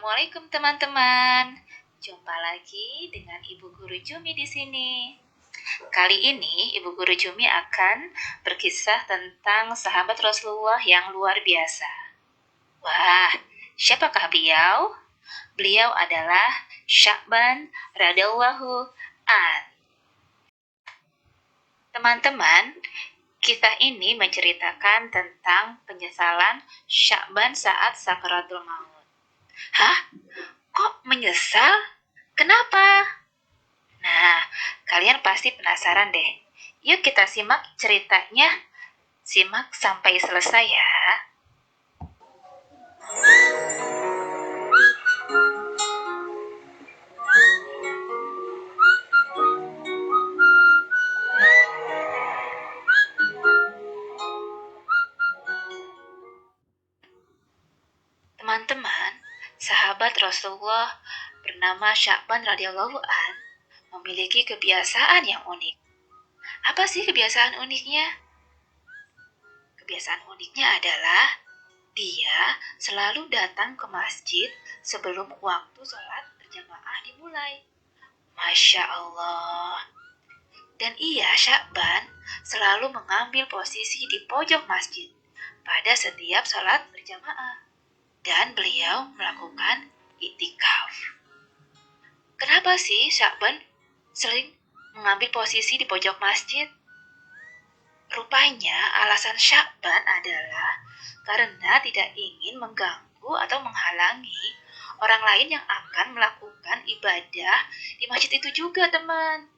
Assalamualaikum teman-teman. Jumpa lagi dengan Ibu Guru Jumi di sini. Kali ini Ibu Guru Jumi akan berkisah tentang sahabat Rasulullah yang luar biasa. Wah, siapakah beliau? Beliau adalah Sya'ban radhiyallahu an. Teman-teman, kisah ini menceritakan tentang penyesalan Sya'ban saat sakaratul maut. Hah? Kok menyesal? Kenapa? Nah, kalian pasti penasaran deh. Yuk kita simak ceritanya. Simak sampai selesai ya. Teman-teman, sahabat Rasulullah bernama Sya'ban radhiyallahu an memiliki kebiasaan yang unik. Apa sih kebiasaan uniknya? Kebiasaan uniknya adalah dia selalu datang ke masjid sebelum waktu sholat berjamaah dimulai. Masya Allah. Dan ia, Sya'ban, selalu mengambil posisi di pojok masjid pada setiap sholat berjamaah. Dan beliau melakukan iktikaf. Kenapa sih Sya'ban sering mengambil posisi di pojok masjid? Rupanya alasan Sya'ban adalah karena tidak ingin mengganggu atau menghalangi orang lain yang akan melakukan ibadah di masjid itu juga, teman.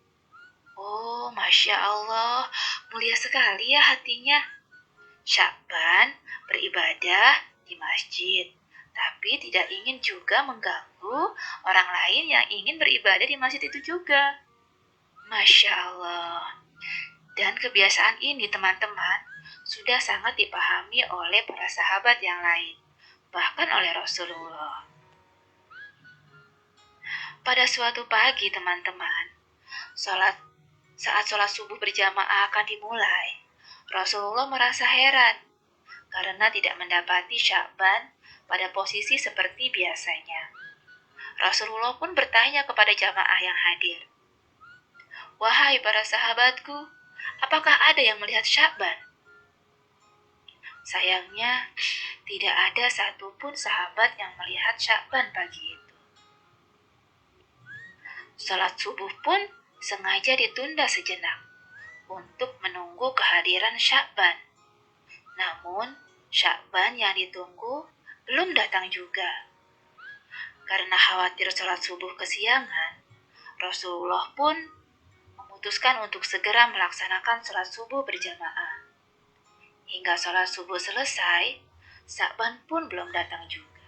Oh, Masya Allah, mulia sekali ya hatinya. Sya'ban beribadah di masjid, tapi tidak ingin juga mengganggu orang lain yang ingin beribadah di masjid itu juga. Masya Allah. Dan kebiasaan ini, teman-teman, sudah sangat dipahami oleh para sahabat yang lain, bahkan oleh Rasulullah. Pada suatu pagi, teman-teman, saat sholat subuh berjamaah akan dimulai, Rasulullah merasa heran karena tidak mendapati Sya'ban pada posisi seperti biasanya. Rasulullah pun bertanya kepada jamaah yang hadir, "Wahai para sahabatku, apakah ada yang melihat Sya'ban?" Sayangnya, tidak ada satupun sahabat yang melihat Sya'ban pagi itu. Salat subuh pun sengaja ditunda sejenak untuk menunggu kehadiran Sya'ban. Namun, Sya'ban yang ditunggu belum datang juga. Karena khawatir sholat subuh kesiangan, Rasulullah pun memutuskan untuk segera melaksanakan sholat subuh berjamaah. Hingga sholat subuh selesai, Sya'ban pun belum datang juga.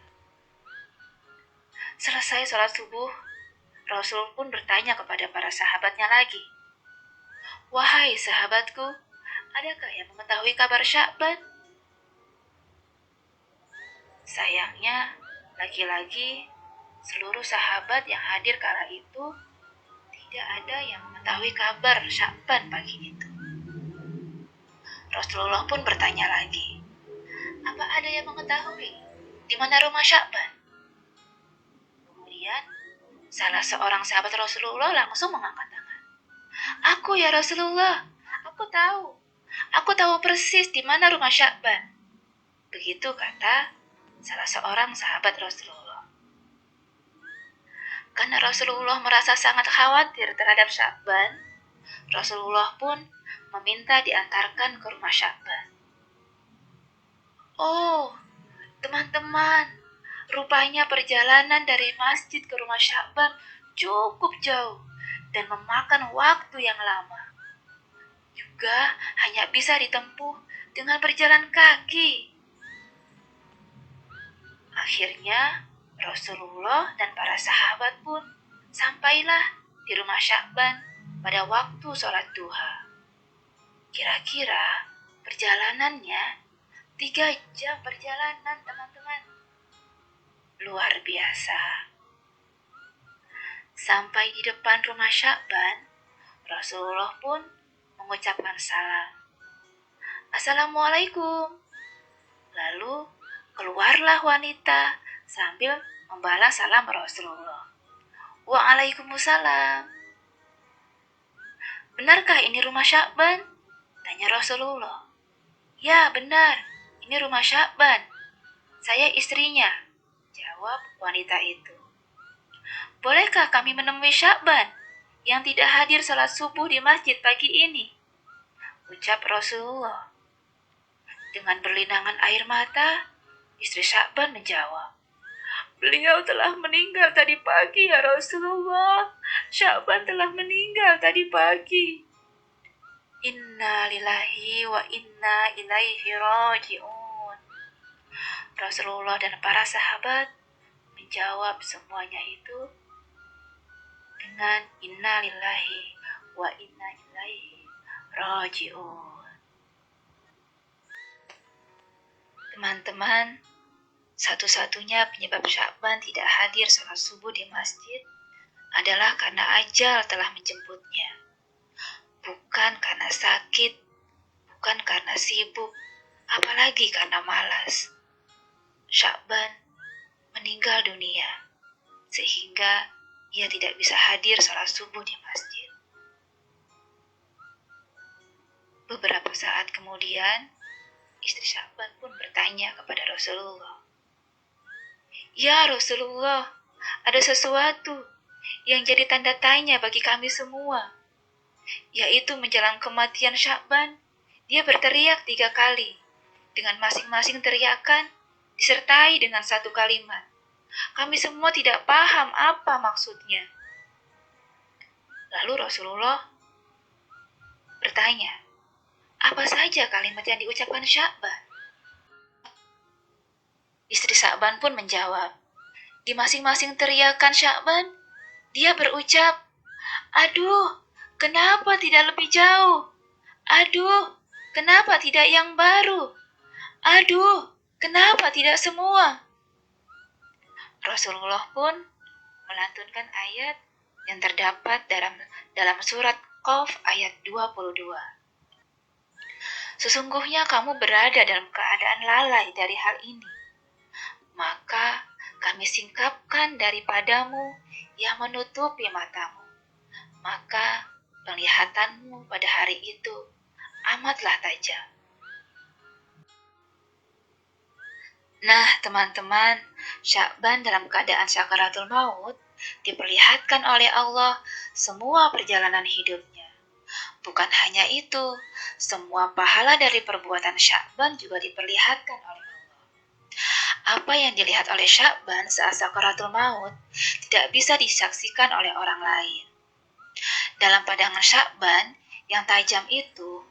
Selesai sholat subuh, Rasul pun bertanya kepada para sahabatnya lagi, "Wahai sahabatku, adakah yang mengetahui kabar Sya'ban?" Sayangnya, lagi-lagi seluruh sahabat yang hadir kala itu tidak ada yang mengetahui kabar Sya'ban pagi itu. Rasulullah pun bertanya lagi, "Apa ada yang mengetahui di mana rumah Sya'ban?" Kemudian, salah seorang sahabat Rasulullah langsung mengangkat tangan. "Aku ya Rasulullah, aku tahu. Aku tahu persis di mana rumah Sya'ban." Begitu kata salah seorang sahabat Rasulullah. Karena Rasulullah merasa sangat khawatir terhadap Sya'ban, Rasulullah pun meminta diantarkan ke rumah Sya'ban. Oh, teman-teman, rupanya perjalanan dari masjid ke rumah Sya'ban cukup jauh dan memakan waktu yang lama. Juga hanya bisa ditempuh dengan berjalan kaki. Akhirnya, Rasulullah dan para sahabat pun sampailah di rumah Sya'ban pada waktu sholat duha. Kira-kira perjalanannya 3 jam perjalanan, teman-teman. Luar biasa. Sampai di depan rumah Sya'ban, Rasulullah pun mengucapkan salam. "Assalamualaikum." Lalu keluarlah wanita sambil membalas salam Rasulullah. Waalaikumsalam. Benarkah ini rumah Sya'ban? Tanya Rasulullah. Ya, benar. Ini rumah Sya'ban. Saya istrinya, jawab wanita itu. Bolehkah kami menemui Sya'ban yang tidak hadir salat subuh di masjid pagi ini? Ucap Rasulullah. Dengan berlinangan air mata, istri Sya'ban menjawab. Beliau telah meninggal tadi pagi ya Rasulullah. Sya'ban telah meninggal tadi pagi. Inna lillahi wa inna ilaihi raji'un. Rasulullah dan para sahabat menjawab semuanya itu dengan inna lillahi wa inna ilaihi raji'un. Teman-teman, satu-satunya penyebab Sya'ban tidak hadir salat subuh di masjid adalah karena ajal telah menjemputnya. Bukan karena sakit, bukan karena sibuk, apalagi karena malas. Sya'ban meninggal dunia, sehingga ia tidak bisa hadir salat subuh di masjid. Beberapa saat kemudian, istri Sya'ban pun bertanya kepada Rasulullah. Ya Rasulullah, ada sesuatu yang jadi tanda tanya bagi kami semua, yaitu menjelang kematian Sya'ban, dia berteriak 3 kali, dengan masing-masing teriakan disertai dengan satu kalimat. Kami semua tidak paham apa maksudnya. Lalu Rasulullah bertanya, apa saja kalimat yang diucapkan Sya'ban? Istri Sya'ban pun menjawab, di masing-masing teriakan Sya'ban, dia berucap, aduh, kenapa tidak lebih jauh? Aduh, kenapa tidak yang baru? Aduh, kenapa tidak semua? Rasulullah pun melantunkan ayat yang terdapat dalam surat Qaf ayat 22. Sesungguhnya kamu berada dalam keadaan lalai dari hal ini. Maka kami singkapkan daripadamu yang menutupi matamu. Maka penglihatanmu pada hari itu amatlah tajam. Nah, teman-teman, Sya'ban dalam keadaan sakaratul maut diperlihatkan oleh Allah semua perjalanan hidupnya. Bukan hanya itu, semua pahala dari perbuatan Sya'ban juga diperlihatkan oleh Allah. Apa yang dilihat oleh Sya'ban saat sakaratul maut tidak bisa disaksikan oleh orang lain. Dalam pandangan Sya'ban yang tajam itu,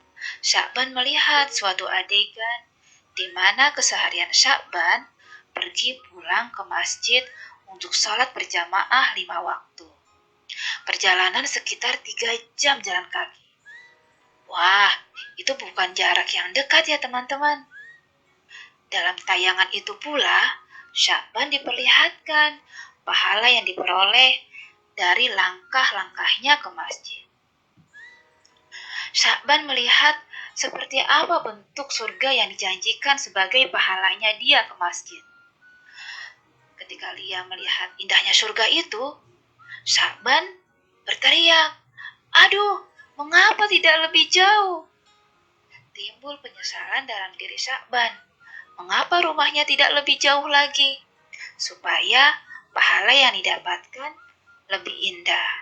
Sya'ban melihat suatu adegan di mana keseharian Sya'ban pergi pulang ke masjid untuk sholat berjamaah 5 waktu. Perjalanan sekitar 3 jam jalan kaki. Wah, itu bukan jarak yang dekat ya teman-teman. Dalam tayangan itu pula, Sya'ban diperlihatkan pahala yang diperoleh dari langkah-langkahnya ke masjid. Sya'ban melihat seperti apa bentuk surga yang dijanjikan sebagai pahalanya dia ke masjid. Ketika dia melihat indahnya surga itu, Sya'ban berteriak, aduh, mengapa tidak lebih jauh? Timbul penyesalan dalam diri Sya'ban. Mengapa rumahnya tidak lebih jauh lagi? Supaya pahala yang didapatkan lebih indah.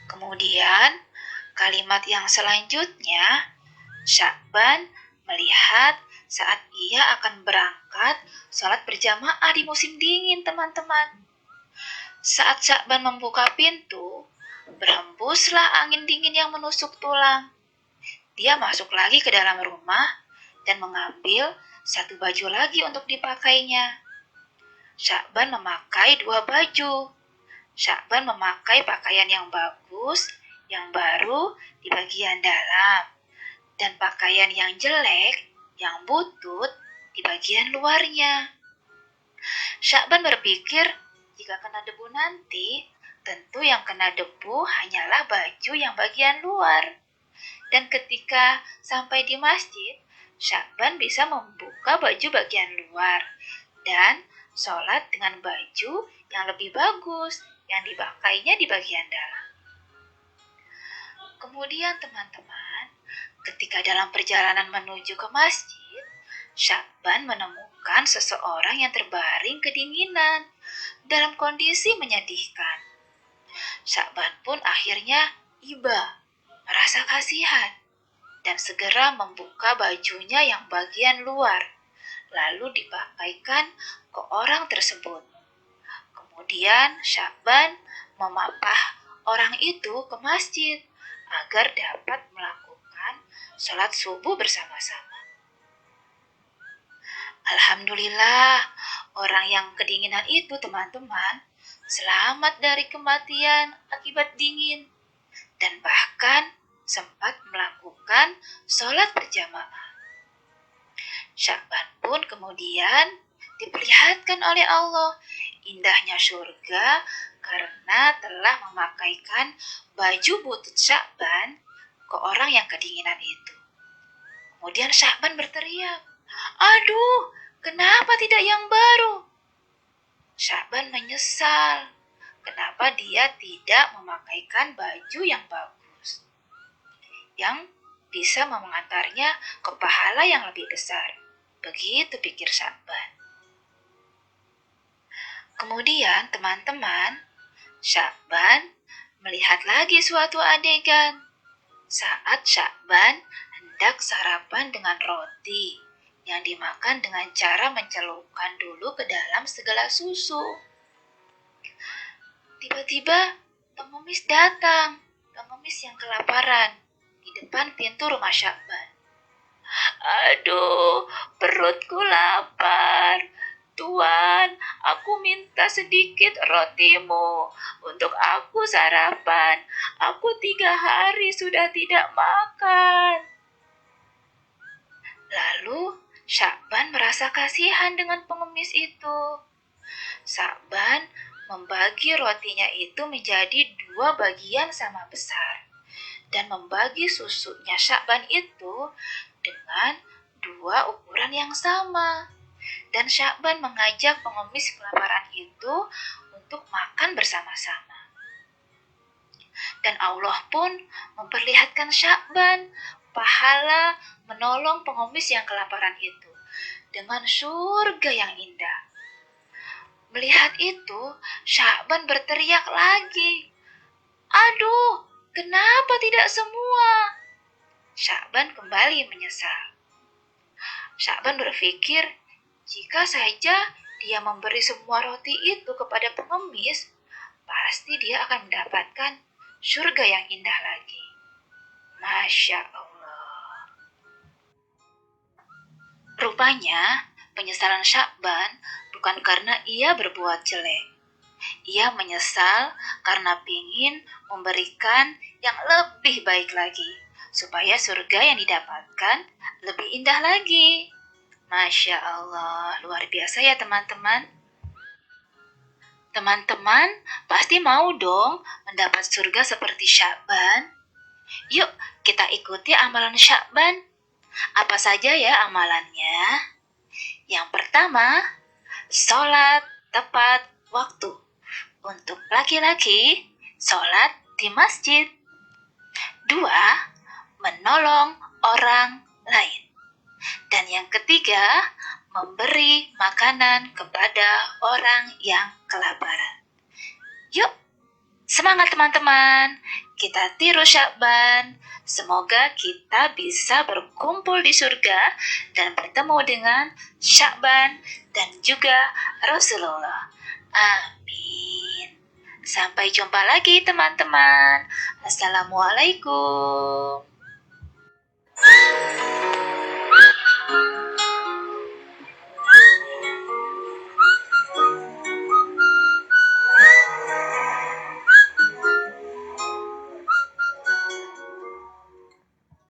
Kemudian, kalimat yang selanjutnya, Sya'ban melihat saat ia akan berangkat sholat berjamaah di musim dingin, teman-teman. Saat Sya'ban membuka pintu, berhembuslah angin dingin yang menusuk tulang. Dia masuk lagi ke dalam rumah dan mengambil satu baju lagi untuk dipakainya. Sya'ban memakai 2 baju. Sya'ban memakai pakaian yang bagus, yang baru di bagian dalam, dan pakaian yang jelek, yang butut di bagian luarnya. Sya'ban berpikir, jika kena debu nanti, tentu yang kena debu hanyalah baju yang bagian luar. Dan ketika sampai di masjid, Sya'ban bisa membuka baju bagian luar dan sholat dengan baju yang lebih bagus yang dipakainya di bagian dalam. Kemudian teman-teman, ketika dalam perjalanan menuju ke masjid, Sya'ban menemukan seseorang yang terbaring kedinginan dalam kondisi menyedihkan. Sya'ban pun akhirnya iba, merasa kasihan, dan segera membuka bajunya yang bagian luar, lalu dipakaikan ke orang tersebut. Kemudian Sya'ban memapah orang itu ke masjid agar dapat melakukan sholat subuh bersama-sama. Alhamdulillah, orang yang kedinginan itu teman-teman selamat dari kematian akibat dingin dan bahkan sempat melakukan sholat berjamaah. Sya'ban pun kemudian diperlihatkan oleh Allah indahnya surga karena telah memakaikan baju butut Sya'ban ke orang yang kedinginan itu. Kemudian Sya'ban berteriak, "Aduh, kenapa tidak yang baru?" Sya'ban menyesal kenapa dia tidak memakaikan baju yang bagus, yang bisa mengantarnya ke pahala yang lebih besar. Begitu pikir Sya'ban. Kemudian teman-teman, Sya'ban melihat lagi suatu adegan saat Sya'ban hendak sarapan dengan roti yang dimakan dengan cara mencelupkan dulu ke dalam segelas susu. Tiba-tiba pengemis datang, pengemis yang kelaparan di depan pintu rumah Sya'ban. "Aduh, perutku lapar. Tuan, aku minta sedikit rotimu untuk aku sarapan. Aku 3 hari sudah tidak makan." Lalu Sya'ban merasa kasihan dengan pengemis itu. Sya'ban membagi rotinya itu menjadi 2 bagian sama besar dan membagi susunya Sya'ban itu dengan 2 ukuran yang sama. Dan Sya'ban mengajak pengemis kelaparan itu untuk makan bersama-sama. Dan Allah pun memperlihatkan Sya'ban pahala menolong pengemis yang kelaparan itu dengan surga yang indah. Melihat itu, Sya'ban berteriak lagi, "Aduh, kenapa tidak semua?" Sya'ban kembali menyesal. Sya'ban berpikir, jika saja dia memberi semua roti itu kepada pengemis, pasti dia akan mendapatkan surga yang indah lagi. Masya Allah. Rupanya, penyesalan Sya'ban bukan karena ia berbuat jelek. Ia menyesal karena ingin memberikan yang lebih baik lagi, supaya surga yang didapatkan lebih indah lagi. Masya Allah, luar biasa ya teman-teman. Teman-teman pasti mau dong mendapat surga seperti Sya'ban. Yuk kita ikuti amalan Sya'ban. Apa saja ya amalannya? Yang pertama, sholat tepat waktu. Untuk laki-laki, sholat di masjid. 2, menolong orang lain. Dan yang ketiga, memberi makanan kepada orang yang kelaparan. Yuk, semangat teman-teman. Kita tiru Sya'ban. Semoga kita bisa berkumpul di surga dan bertemu dengan Sya'ban dan juga Rasulullah. Amin. Sampai jumpa lagi teman-teman. Assalamualaikum.